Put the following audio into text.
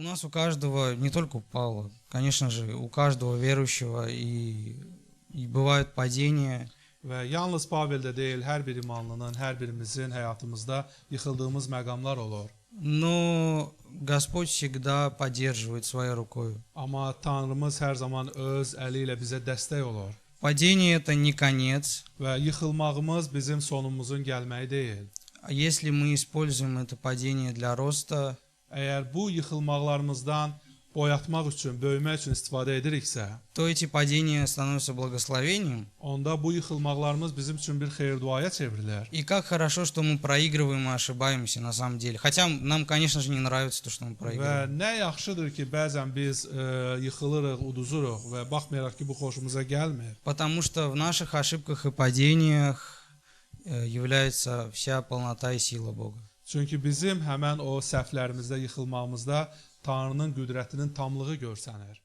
У нас у каждого, не только у Павла, конечно же, у каждого верующего и bывают падения. Və yalnız Paveldə deyil, hər bir imanlının, hər birimizin həyatımızda yıxıldığımız məqamlar olur. Но Господь всегда поддерживает своей рукой. Amma Tanrımız hər zaman öz əli ilə bizə dəstək olur. Падение это не конец. Və yıxılmağımız bizim sonumuzun gəlməyi deyil. А если мы используем это падение для роста, Əgər bu yıxılmaqlarımızdan boyatmaq üçün, böyümək üçün istifadə ediriksə, то эти падения становятся благословением. onda bu yıxılmaqlarımız bizim üçün bir xeyir-duaya çevrilər. И как хорошо, что мы проигрываем и ошибаемся на самом деле. Хотя нам, конечно же, не nравится то, что мы Və проигрываем. nə yaxşıdır ki, bəzən biz yıxılırıq, uduzuruq və baxmayaraq ki, bu xoşumuza gəlmir. Потому что в наших ошибках и падениях является вся полнота и сила Бога. Çünki bizim həmən o səhvlərimizdə, yıxılmağımızda Tanrının qüdrətinin tamlığı görsənir.